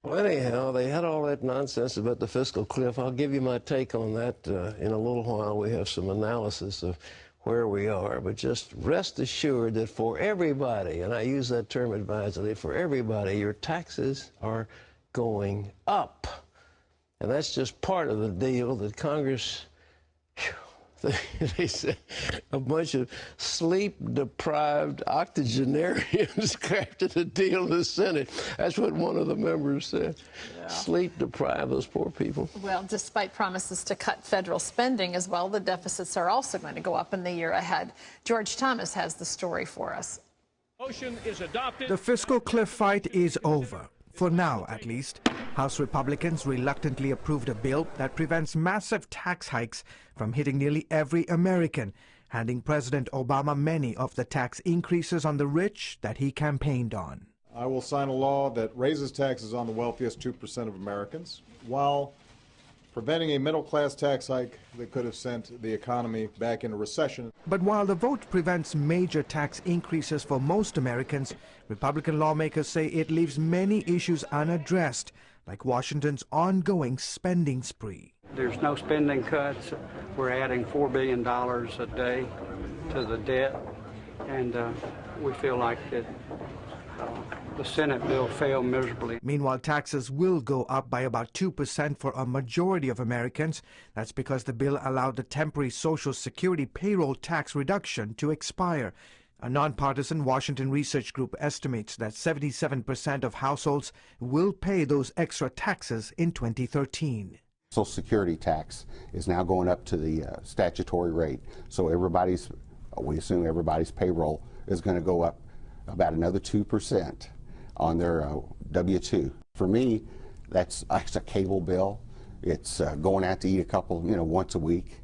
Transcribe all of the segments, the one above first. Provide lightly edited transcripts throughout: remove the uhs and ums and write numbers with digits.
Well, anyhow, they had all that nonsense about the fiscal cliff. I'll give you my take on that in a little while. We have some analysis of where we are, but just rest assured that for everybody, and I use that term advisedly, for everybody, your taxes are going up. And that's just part of the deal that Congress, they said a bunch of sleep-deprived octogenarians crafted a deal in the Senate. That's what one of the members said. Yeah. Sleep-deprived, those poor people. Well, despite promises to cut federal spending as well, the deficits are also going to go up in the year ahead. George Thomas has the story for us. Motion is adopted. The fiscal cliff fight is over. For now, at least. House Republicans reluctantly approved a bill that prevents massive tax hikes from hitting nearly every American, handing President Obama many of the tax increases on the rich that he campaigned on. I will sign a law that raises taxes on the wealthiest 2% of Americans, while preventing a middle-class tax hike that could have sent the economy back into recession. But while the vote prevents major tax increases for most Americans, Republican lawmakers say it leaves many issues unaddressed, like Washington's ongoing spending spree. There's no spending cuts. We're adding $4 billion a day to the debt, and we feel like that the Senate bill failed miserably. Meanwhile, taxes will go up by about 2% for a majority of Americans. That's because the bill allowed the temporary Social Security payroll tax reduction to expire. A nonpartisan Washington research group estimates that 77% of households will pay those extra taxes in 2013. Social Security tax is now going up to the statutory rate. So we assume everybody's payroll is going to go up about another 2% on their W-2. For me, that's a cable bill. It's going out to eat a couple, once a week.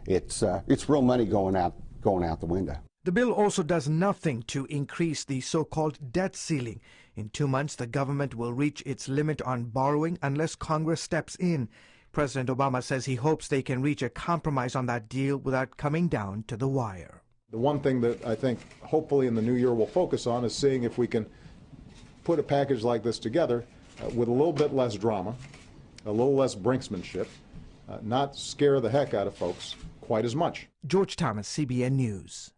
It's real money going out the window. The bill also does nothing to increase the so-called debt ceiling. In 2 months, the government will reach its limit on borrowing unless Congress steps in. President Obama says he hopes they can reach a compromise on that deal without coming down to the wire. The one thing that I think hopefully in the new year we'll focus on is seeing if we can put a package like this together with a little bit less drama, a little less brinksmanship, not scare the heck out of folks quite as much. George Thomas, CBN News.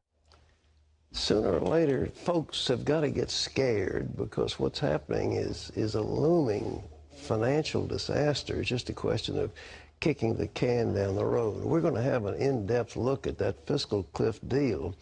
Sooner or later, folks have got to get scared because what's happening is a looming financial disaster. It's just a question of kicking the can down the road. We're going to have an in-depth look at that fiscal cliff deal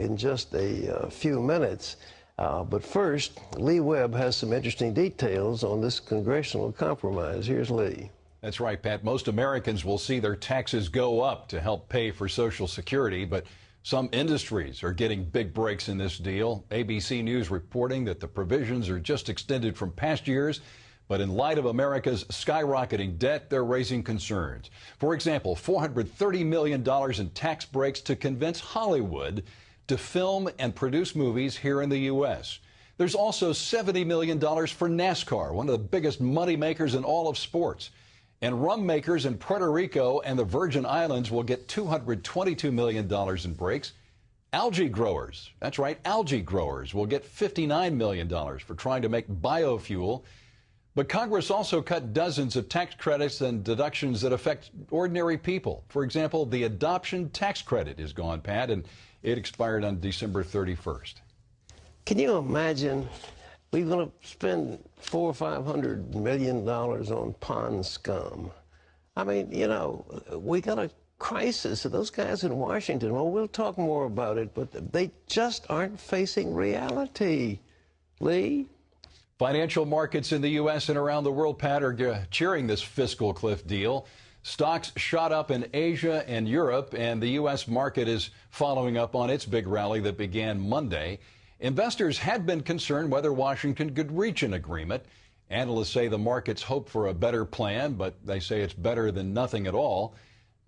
in just a few minutes. But first, Lee Webb has some interesting details on this congressional compromise. Here's Lee. That's right, Pat. Most Americans will see their taxes go up to help pay for Social Security, but some industries are getting big breaks in this deal. ABC News reporting that the provisions are just extended from past years, but in light of America's skyrocketing debt, they're raising concerns. For example, $430 million in tax breaks to convince Hollywood to film and produce movies here in the U.S. There's also $70 million for NASCAR, one of the biggest money makers in all of sports. And rum makers in Puerto Rico and the Virgin Islands will get $222 million in breaks. Algae growers, that's right, algae growers will get $59 million for trying to make biofuel. But Congress also cut dozens of tax credits and deductions that affect ordinary people. For example, the adoption tax credit is gone, Pat, and it expired on December 31st. Can you imagine? We're going to spend $400 or $500 million on pond scum. I mean, we got a crisis. Those guys in Washington, well, we'll talk more about it, but they just aren't facing reality. Lee? Financial markets in the U.S. and around the world, Pat, are cheering this fiscal cliff deal. Stocks shot up in Asia and Europe, and the U.S. market is following up on its big rally that began Monday. Investors had been concerned whether Washington could reach an agreement. Analysts say the markets hope for a better plan, but they say it's better than nothing at all.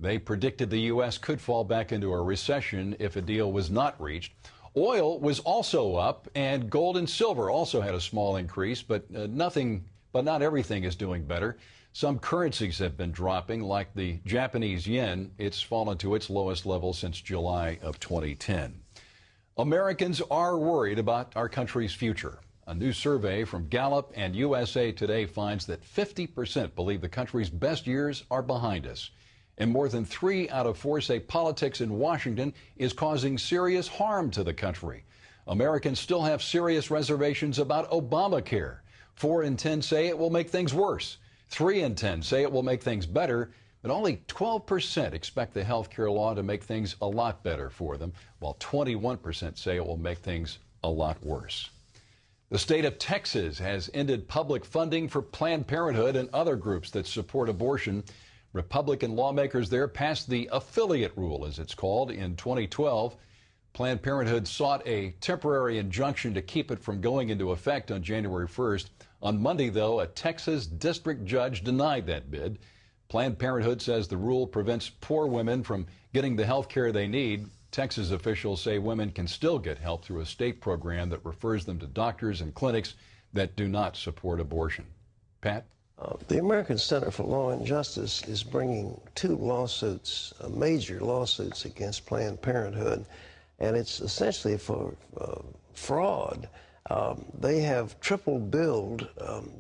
They predicted the U.S. could fall back into a recession if a deal was not reached. Oil was also up, and gold and silver also had a small increase, but not everything is doing better. Some currencies have been dropping, like the Japanese yen. It's fallen to its lowest level since July of 2010. Americans are worried about our country's future. A new survey from Gallup and USA Today finds that 50% believe the country's best years are behind us. And more than 3 out of 4 say politics in Washington is causing serious harm to the country. Americans still have serious reservations about Obamacare. 4 in 10 say it will make things worse. 3 in 10 say it will make things better. But only 12% expect the health care law to make things a lot better for them, while 21% say it will make things a lot worse. The state of Texas has ended public funding for Planned Parenthood and other groups that support abortion. Republican lawmakers there passed the affiliate rule, as it's called, in 2012. Planned Parenthood sought a temporary injunction to keep it from going into effect on January 1st. On Monday, though, a Texas district judge denied that bid. Planned Parenthood says the rule prevents poor women from getting the health care they need. Texas officials say women can still get help through a state program that refers them to doctors and clinics that do not support abortion. Pat? The American Center for Law and Justice is bringing 2 lawsuits, major lawsuits against Planned Parenthood, and it's essentially for fraud. They have triple billed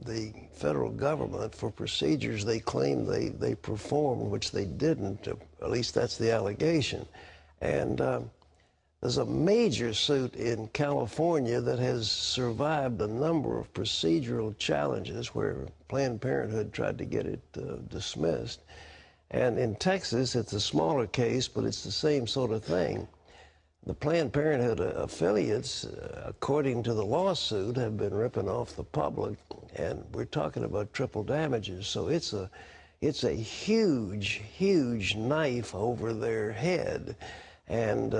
the federal government for procedures they claim they performed, which they didn't. At least that's the allegation. And there's a major suit in California that has survived a number of procedural challenges where Planned Parenthood tried to get it dismissed. And in Texas, it's a smaller case, but it's the same sort of thing. The Planned Parenthood affiliates, according to the lawsuit, have been ripping off the public, and we're talking about triple damages. So it's a huge, huge knife over their head. And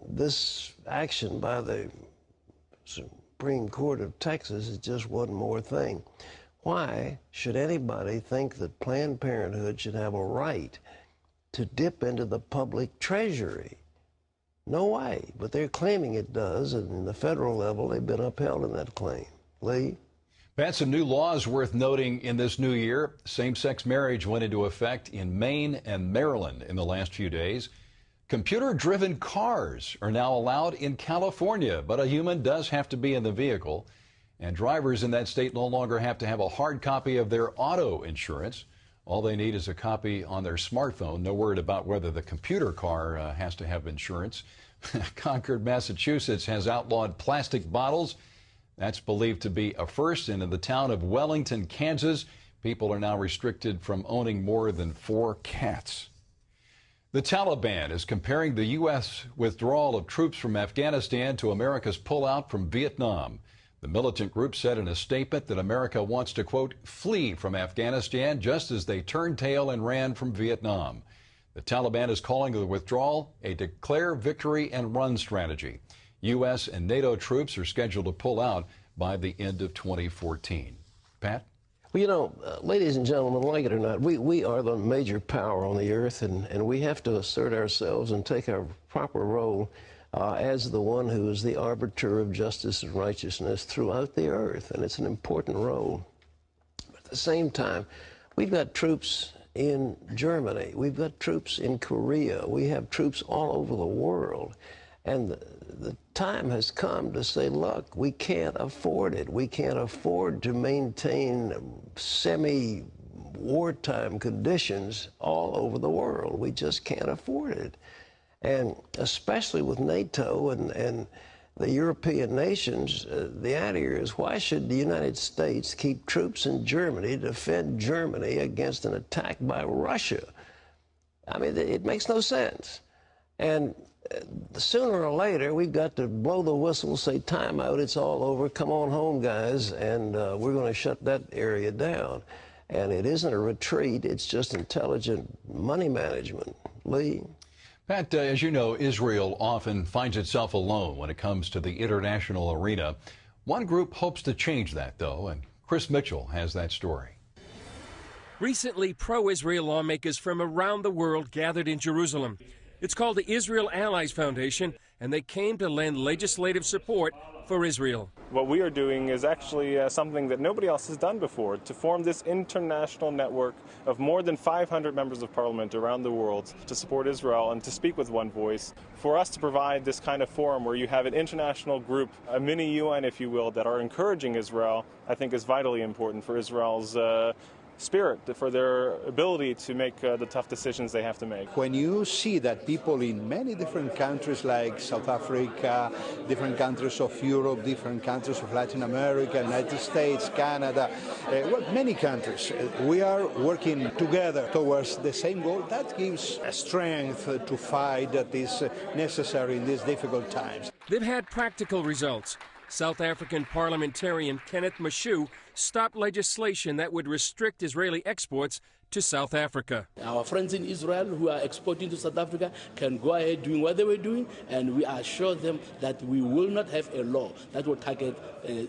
this action by the Supreme Court of Texas is just one more thing. Why should anybody think that Planned Parenthood should have a right to dip into the public treasury? No way, but they're claiming it does, and in the federal level, they've been upheld in that claim. Lee? Pat, some new laws worth noting in this new year. Same-sex marriage went into effect in Maine and Maryland in the last few days. Computer-driven cars are now allowed in California, but a human does have to be in the vehicle. And drivers in that state no longer have to have a hard copy of their auto insurance. All they need is a copy on their smartphone. No word about whether the computer car has to have insurance. Concord, Massachusetts has outlawed plastic bottles. That's believed to be a first. And in the town of Wellington, Kansas, people are now restricted from owning more than 4 cats. The Taliban is comparing the U.S. withdrawal of troops from Afghanistan to America's pullout from Vietnam. The militant group said in a statement that America wants to, quote, flee from Afghanistan just as they turned tail and ran from Vietnam. The Taliban is calling the withdrawal a declare victory and run strategy. U.S. and NATO troops are scheduled to pull out by the end of 2014. Pat? Well, you know, ladies and gentlemen, like it or not, we are the major power on the earth, and we have to assert ourselves and take our proper role as the one who is the arbiter of justice and righteousness throughout the earth, and it's an important role. But at the same time, we've got troops in Germany, we've got troops in Korea, we have troops all over the world, and the time has come to say, look, we can't afford it. We can't afford to maintain semi-wartime conditions all over the world. We just can't afford it. And especially with NATO and the European nations, the idea is, why should the United States keep troops in Germany to defend Germany against an attack by Russia? I mean, it makes no sense. And sooner or later, we've got to blow the whistle, say, time out, it's all over, come on home, guys, and we're going to shut that area down. And it isn't a retreat, it's just intelligent money management. Lee? Pat, as you know, Israel often finds itself alone when it comes to the international arena. One group hopes to change that, though, and Chris Mitchell has that story. Recently, pro-Israel lawmakers from around the world gathered in Jerusalem. It's called the Israel Allies Foundation, and they came to lend legislative support for Israel. What we are doing is actually something that nobody else has done before, to form this international network of more than 500 members of parliament around the world to support Israel and to speak with one voice. For us to provide this kind of forum where you have an international group, a mini UN, if you will, that are encouraging Israel, I think is vitally important for Israel's spirit, for their ability to make the tough decisions they have to make. When you see that people in many different countries like South Africa, different countries of Europe, different countries of Latin America, United States, Canada, well, many countries, we are working together towards the same goal, that gives a strength to fight that is necessary in these difficult times. They've had practical results. South African parliamentarian Kenneth Mashu stopped legislation that would restrict Israeli exports to South Africa. Our friends in Israel who are exporting to South Africa can go ahead doing what they were doing, and we assure them that we will not have a law that will target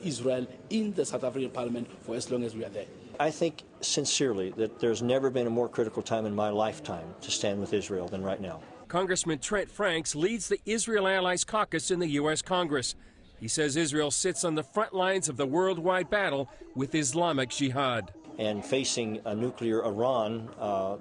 Israel in the South African parliament for as long as we are there. I think sincerely that there's never been a more critical time in my lifetime to stand with Israel than right now. Congressman Trent Franks leads the Israel Allies Caucus in the U.S. Congress. He says Israel sits on the front lines of the worldwide battle with Islamic Jihad. And facing a nuclear Iran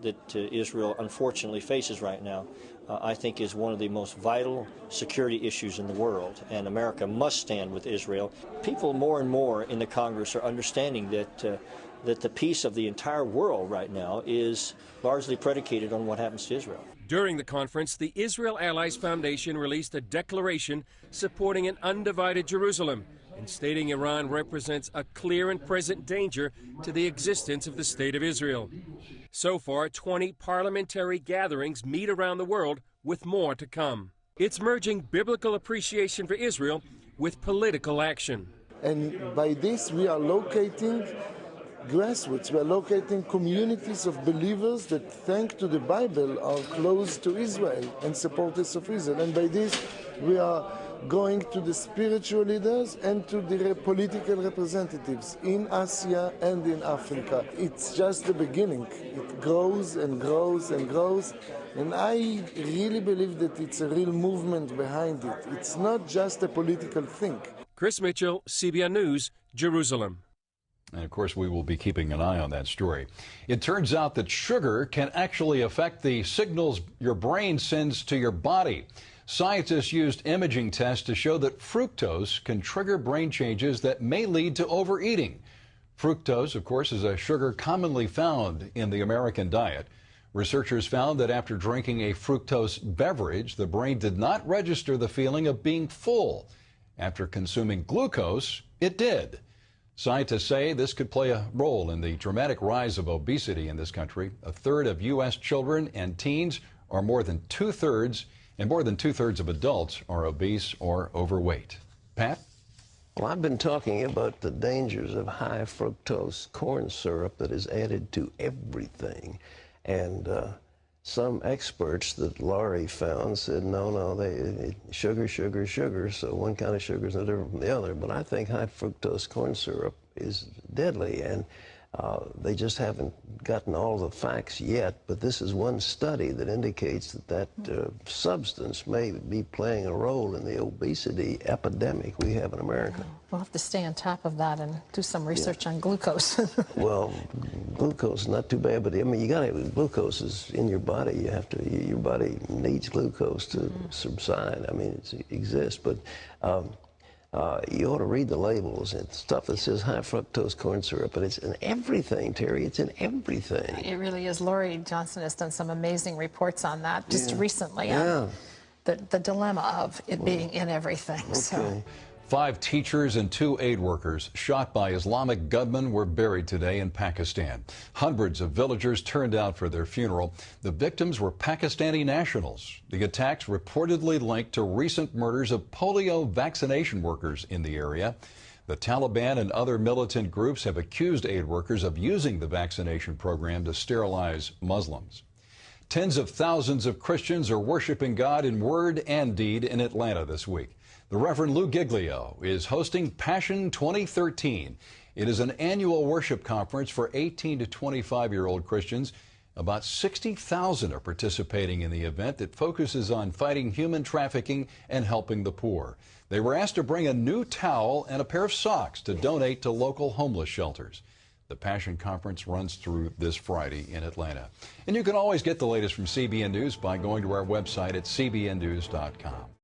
that Israel unfortunately faces right now, I think is one of the most vital security issues in the world. And America must stand with Israel. People more and more in the Congress are understanding that the peace of the entire world right now is largely predicated on what happens to Israel. During the conference, the Israel Allies Foundation released a declaration supporting an undivided Jerusalem and stating Iran represents a clear and present danger to the existence of the State of Israel. So far, 20 parliamentary gatherings meet around the world, with more to come. It's merging biblical appreciation for Israel with political action. And by this, we are locating grassroots. We are locating communities of believers that, thanks to the Bible, are close to Israel and supporters of Israel. And by this, we are going to the spiritual leaders and to the political representatives in Asia and in Africa. It's just the beginning. It grows and grows and grows. And I really believe that it's a real movement behind it. It's not just a political thing. Chris Mitchell, CBN News, Jerusalem. And of course, we will be keeping an eye on that story. It turns out that sugar can actually affect the signals your brain sends to your body. Scientists used imaging tests to show that fructose can trigger brain changes that may lead to overeating. Fructose, of course, is a sugar commonly found in the American diet. Researchers found that after drinking a fructose beverage, the brain did not register the feeling of being full. After consuming glucose, it did. Scientists say this could play a role in the dramatic rise of obesity in this country. A third of U.S. children and teens are more than two-thirds of adults are obese or overweight. Pat? Well, I've been talking about the dangers of high fructose corn syrup that is added to everything. And some experts that Laurie found said, no, sugar, sugar, sugar, so one kind of sugar is no different from the other. But I think high fructose corn syrup is deadly, and they just haven't gotten all the facts yet. But this is one study that indicates that substance may be playing a role in the obesity epidemic we have in America. We'll have to stay on top of that and do some research on glucose. Well, glucose is not too bad, but I mean, glucose is in your body. Your body needs glucose to subside. I mean, it exists, but you ought to read the labels. It's stuff that says high fructose corn syrup, but it's in everything, Terry. It's in everything. It really is. Laurie Johnson has done some amazing reports on that just recently. The dilemma of it being in everything. Okay. So. 5 teachers and 2 aid workers shot by Islamic gunmen were buried today in Pakistan. Hundreds of villagers turned out for their funeral. The victims were Pakistani nationals. The attacks reportedly linked to recent murders of polio vaccination workers in the area. The Taliban and other militant groups have accused aid workers of using the vaccination program to sterilize Muslims. Tens of thousands of Christians are worshiping God in word and deed in Atlanta this week. The Reverend Lou Giglio is hosting Passion 2013. It is an annual worship conference for 18 to 25-year-old Christians. About 60,000 are participating in the event that focuses on fighting human trafficking and helping the poor. They were asked to bring a new towel and a pair of socks to donate to local homeless shelters. The Passion Conference runs through this Friday in Atlanta. And you can always get the latest from CBN News by going to our website at cbnnews.com.